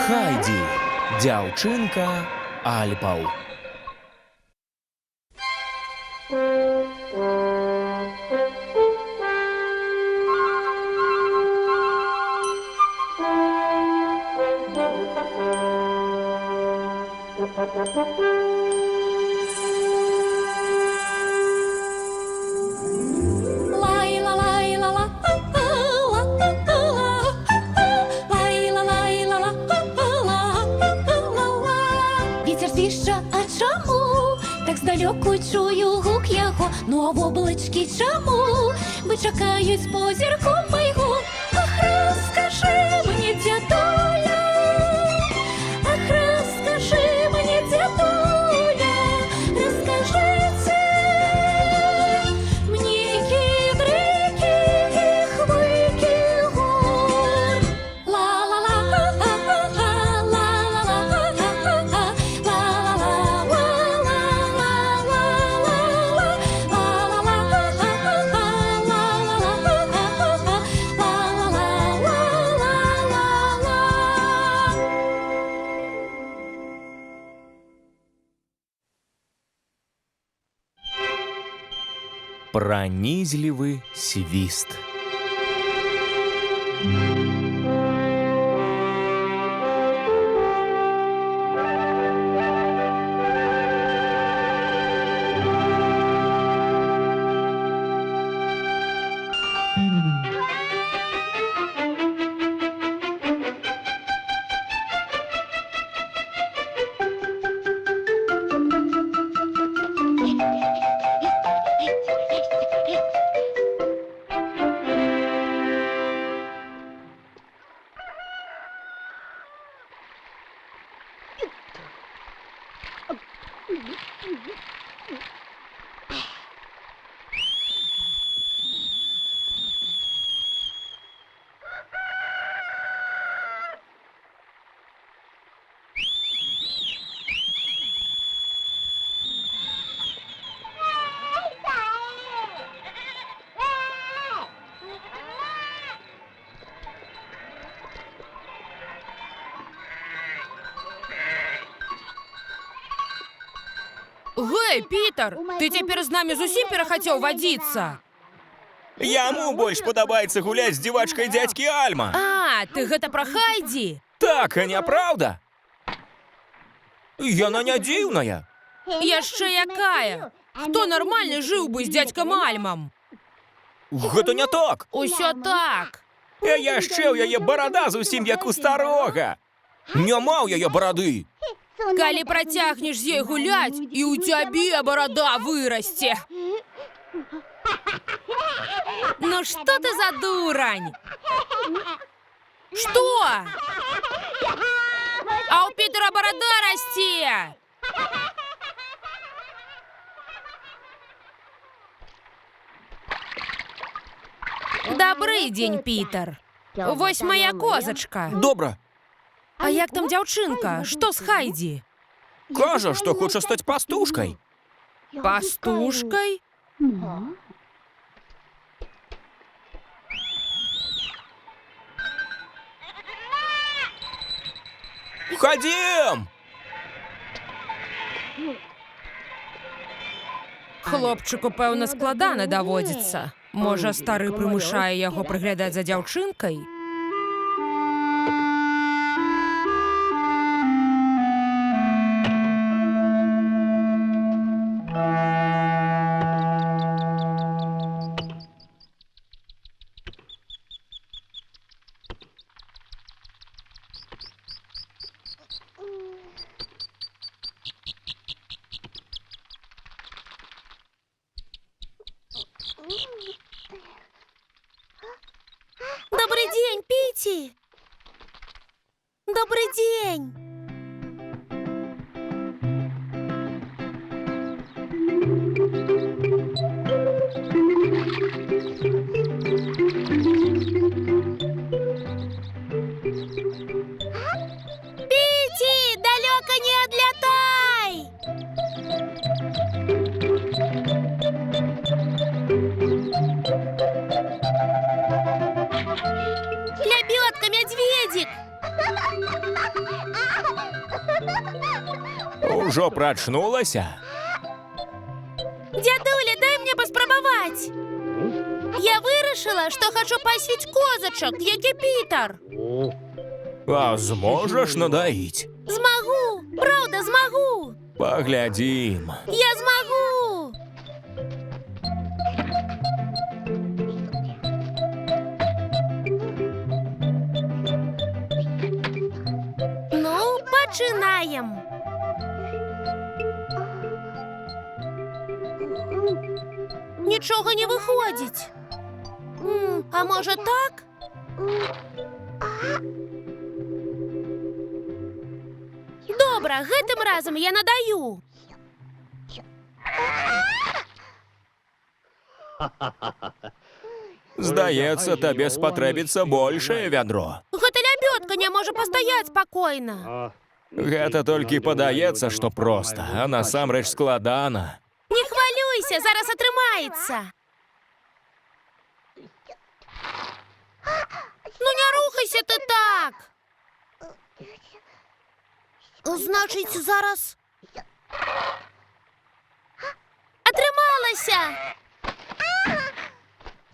Хайді. Дзяўчынка Альпаў. Вітер свіжа, а чому? Так здалеку чую гук його. Ну а облички чому? Бо чекають з позірку мого. Ах, розкажи мені, дядуля, ах, розкажи мені, дядуля, розкажи це мені, кідриких виких гор. Пронізлівы свіст. Гэй, Пітер, ты цяпер з намі зусім перахацеў вадзіцца? Яму больш падабаецца гуляць з дзівачкай дзядзькі Альма. А, ты гэта пра Хайдзі? Так, а не праўда? Яна не дзіўная. Яшчэ якая? Хто нармальны жыў бы з дзядзькам Альмам? Гэта не так. Усё так. А яшчэ ў яе барада зусім як у старога. Няма ў яе барады. Калі працягнеш з ёй гуляць, і ў цябе барада вырасце. Ну што ты за дурань? Што? А ў Пітера барада расце. Добрый дзень, Пітер. Вось моя козачка. Добра. А як там дзяўчынка? Што з Хайдзі? Кажа, што хоча стаць пастушкай. Пастушкай? Хадзім! Хлопчыку, пэўна, складана даводзіцца. Можа, стары прымушае яго прыглядаць за дзяўчынкай? Добрый день, Пити! Добрый день! Пити, далеко не отлетай! медведик! Ужо прачнулася? Дядуля, дай мне паспрабаваць. Я вырашыла, што хачу пасвіць козачак, як і Пітер. А зможаш надаіць? Змагу, праўда, змагу. Паглядзім. Я змагу. Ну, пачынаем. Нічога не выходзіць. А можа так? Добра, гэтым разам я надаю. Здаецца, табе спатрэбіцца большае вядро. Гэта лябёдка не можа пастаяць спакойна. Гэта толькі падаецца, што проста, а насамрэч складана. Не хвалюйся, зараз атрымаецца. Ну не рухайся ты так. Значыць, зараз атрымалася.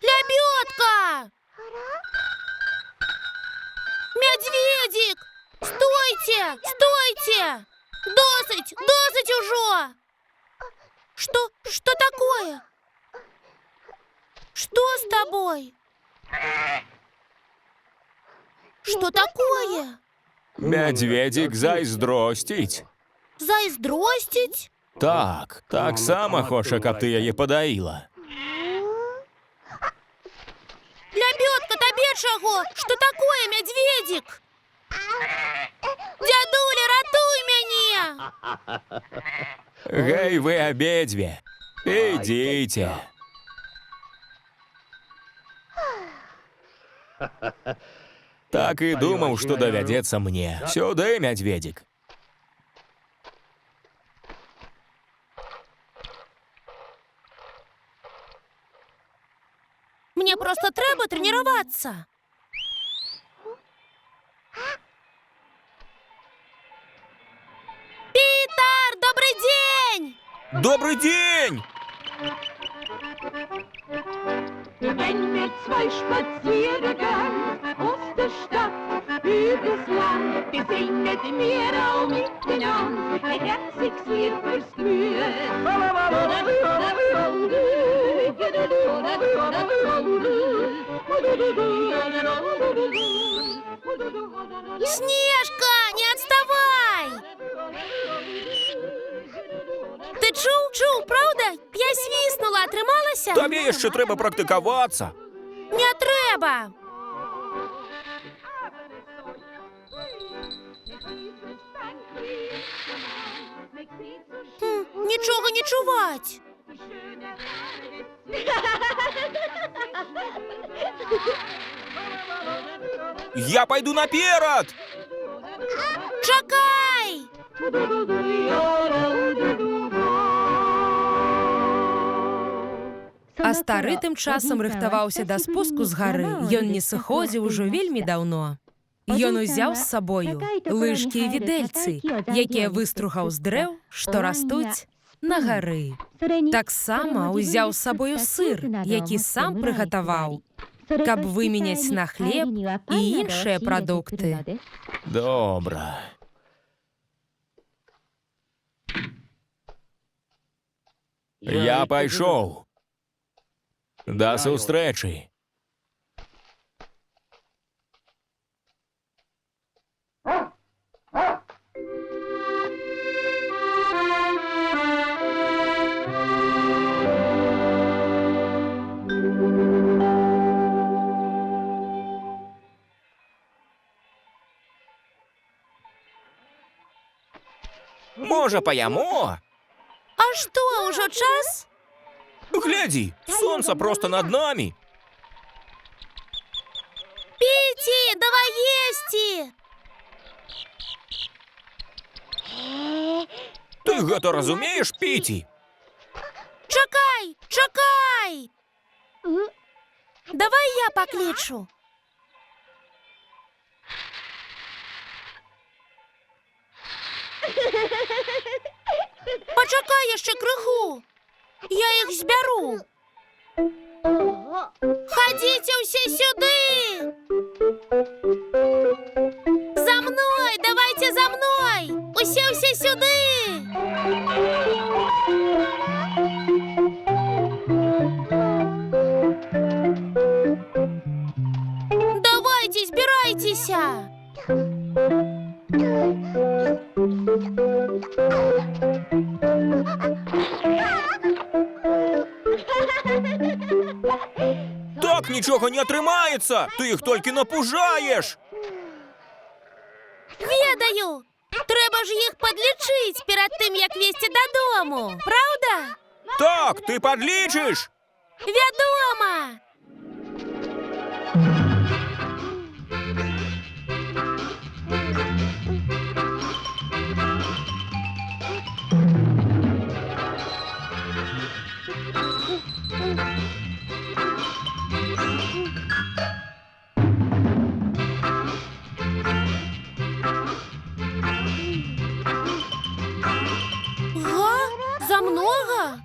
Лябёдка! Медведик! Стойте! Стойте! Досыць! Досыць ужо! Что такое? Что с тобой? Что такое? Медведик зайздросціць. Зайздросціць? Так, таксама хоча, каб ты яе падаіла. Лябёдка, табе чаго? Что такое, медведик? Дядуля, ратуй мяне! Гэй, вы абедзве. Ідзіце. Так і думаў, што давядзецца мне. Сюды, медведик. Мне просто трэба трэніравацца. Пітер, добрый дзень! Добрый день! Wenn wir zwei spazieren gehen, aus der Stadt übers Land, wir singen mir auch miteinander, ein herziges Lied fürs Gemüt. Снежка, не отставай! Ты чуў, правда? Я свіснула, атрымалася? Табе яшчэ трэба практыкавацца. Не трэба! Нічога не чуваць. Я пайду наперад! Чакай! А стары тым часам рыхтаваўся да спуску з гары. Ён не сыходзіў ужо вельмі даўно. Ён узяў з сабою лыжкі і відэльцы, якія выстругаў з дрэў, што растуць на гары. Таксама ўзяў з сабою сыр, які сам прыгатаваў, каб выменяць на хлеб і іншыя прадукты. Добра. Я пайшоў. Да сустрэчы. Можа, паяму? А што, ўжо час? Глядзі, сонца проста над намі. Піці, давай есці! Ты гэта разумееш, Піці? Чакай, чакай! Давай я паклічу. Почекай я ще криху. Я їх зберу. Ходіть усі сюди. За мною, давайте за мною. Усі сюди. Давайте, збирайтеся. Так нічого не тримається! Ти їх тільки напужаєш! Ведаю. Треба ж їх підлічити перед тим, як везти додому. Правда? Так, ти підлічиш! Відомо. За много?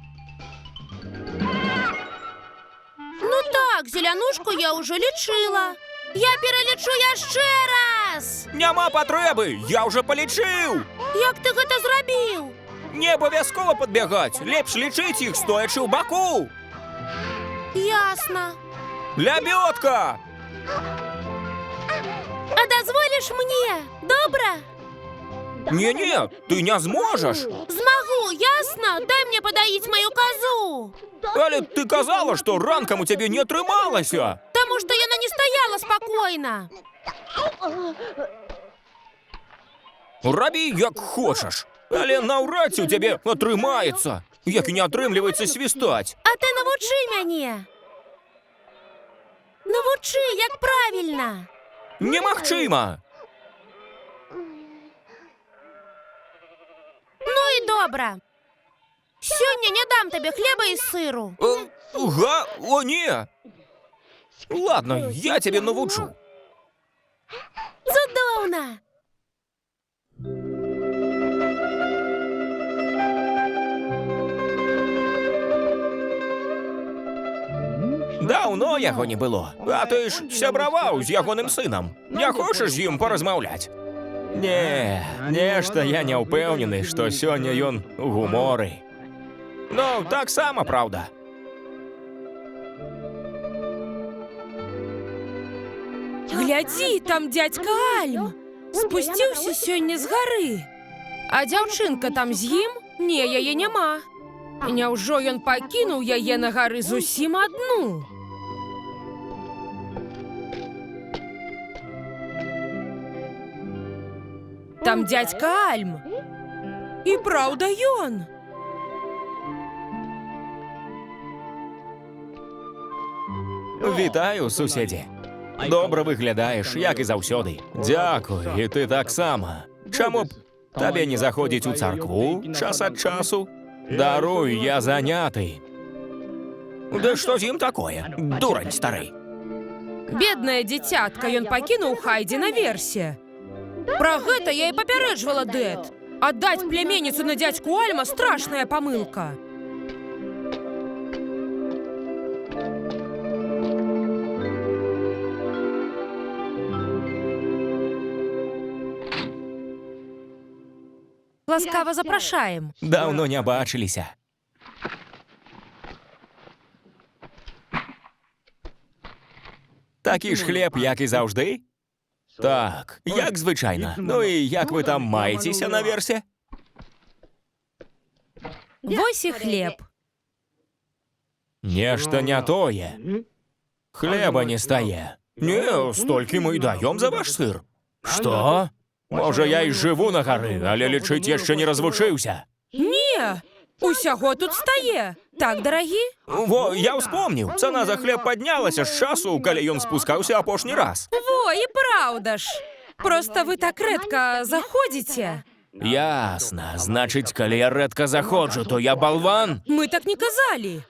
Ну так, зеленушку я уже лічила. Я перелічу ще раз. Нема потреби, я вже полічив! Як ти це зробив? Не обов'язково підбігати, ліпш лічить їх, стоячи в боку! Ясно. Лябьотка! А дозволиш мені? Добре? Ні-ні, ти не зможеш! Змогу, ясно? Дай мені подоїть мою козу. Але ти казала, що ранком у тебе не трималася! Тому що я не стояла спокійно. Роби, як хочеш, але навряд у тебе отримається, як і не отримлюється свистать. А ти навчи мене. Навчи, як правильно. Немагчима! Ну і добре. Сьогодні не дам тобі хліба і сиру. О, ні! Ладно, я тебе навчу. Чудовно. Давно його не було, а ти ж сябравав з ягоним сином. Не хочеш з ним порозмовляти? Нешта я не впевнений, що сьогодні він у гуморі. Ну, так само, правда. Гляді, там дядька Альм. Спустився сьогодні з гори. А дівчинка там з їм? Ні, яє нема. Няўжо ён пакінуў яе на гары зусім адну? Там дядька Альм. І праўда ён. Вітаю, сусіді. Добре виглядаєш, як і завсёды. Дякую, і ти так само. Чому б тобі не заходить у церкву час від часу? Даруй, я занятий. Да що з ним такое? Дурень старий. Беднае дзіцятка, ён пакінуў Хайдзі наверсе. Пра гэта я і папярэджвала Дэд. Аддаць пляменніцу на дядьку Альма страшная памылка. Ласкава запрашаем. Давно не бачилися. Такий ж хліб, як і завжди? Так, як звичайно. Ну і як ви там маєтеся наверсе? Вось і хлеб. Нешта не тое. Хлеба не стає. Не, столькі мы і даём за ваш сыр. Што? Можа, я і жыву на гары, але лічыць яшчэ не развучыўся. Не, усяго тут стае. Так, дарагі? Во, я ўспомніў. Цана за хлеб паднялася з часу, калі ён спускаўся апошні раз. Во, і праўда ж. Просто вы так рэдка заходзіце. Ясна. Значыць, калі я рэдка заходжу, то я балван? Мы так не казалі.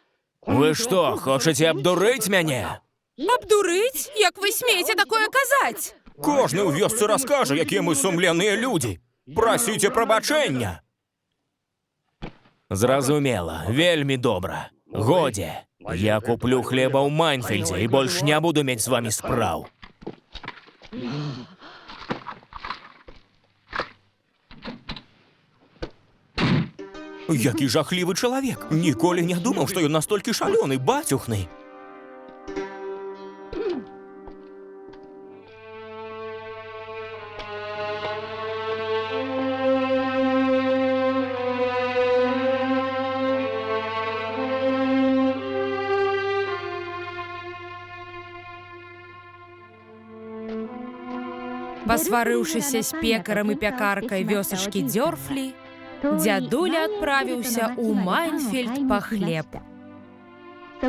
Вы што, хочаце абдурыць мяне? Абдурыць? Як вы смееце такое казаць? Кожны ў вёсцы раскажа, якія мы сумленныя людзі. Прасіце прабачэння. Зразумела, вельмі добра. Годзе. Я куплю хлеба ў Майнфільдзе і больш не буду мець з вамі спраў. Які жахлівы чалавек. Ніколі не думаў, што ён настолькі шалёны, бацюхны. Пасварыўшыся з пекарам і пякаркай вёсачкі Дзёрфлі, дзядуля адправіўся ў Майнфільд па хлеб.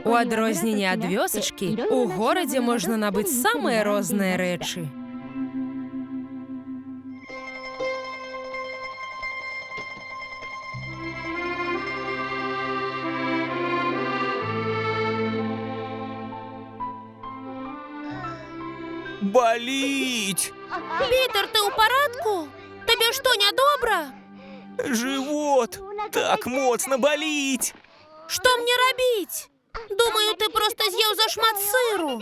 У адрозненне ад вёсачкі, у горадзе можна набыць самыя розныя рэчы. Баліць! Пітер, ти у парадку? Тобі що, нядобра? Жывот! Так моцна баліць! Што мне рабіць? Думаю, ты проста з'еў зашмат сыру.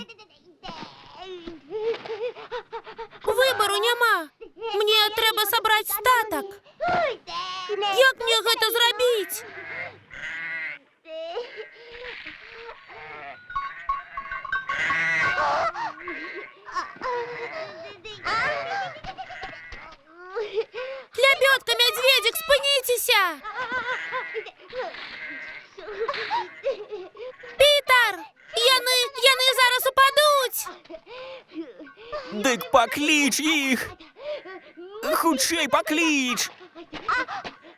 Выбару няма. Мне трэба сабраць статак. Як мне гэта зрабіць? Лябёдка, мядзведзік, спыніцеся! Пітер! Яны зараз упадуць! Дык пакліч іх! Хутчэй пакліч!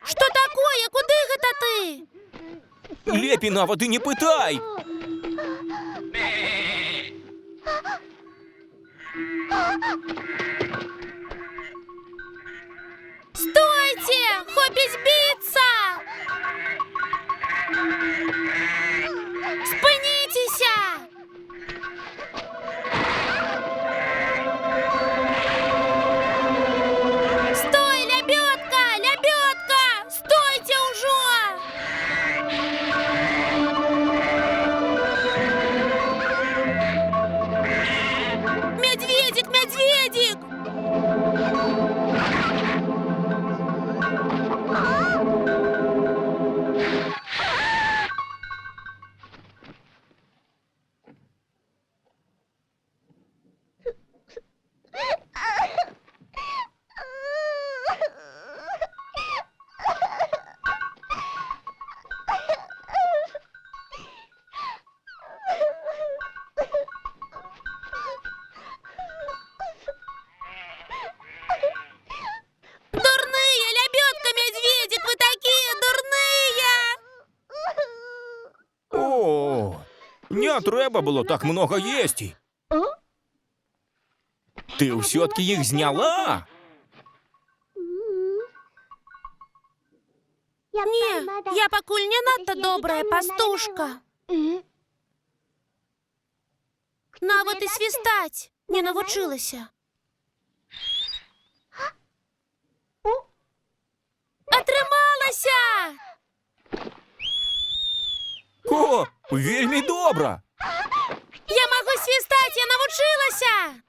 Што такое? Куды гэта ты? Лепей нават і не пытай! Стойте! Хопіць біцца! Спыніцеся! Стой, лябёдка! Лябёдка! Стойце ўжо! Мядзведзік, мядзведзік! Дурные, лябёдка, мядзведзік, вы такие дурные! О, не трэба было так много есці. Ты ўсё-ткі іх зняла? Не, я пакуль не надта добрая пастушка. Нават і свістаць не навучылася. Атрымалася! О, вельмі добра! Я магу свістаць, я навучылася!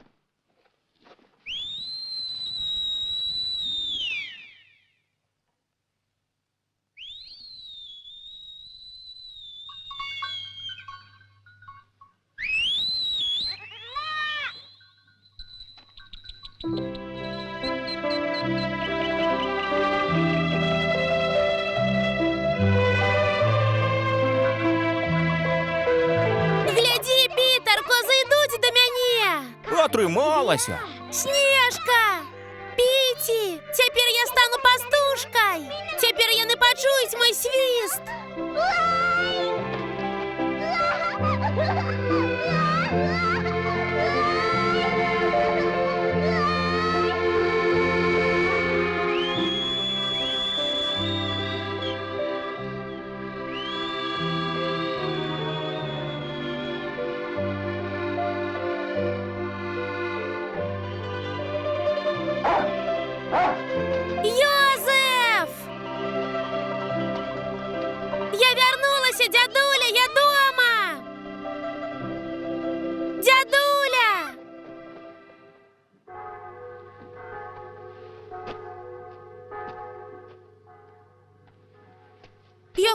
Глядзі, Пітер, козы ідуць да мяне! Атрымалася! Снежка! Піці! Цяпер я стану пастушкай! Цяпер яны пачуюць мой свіст!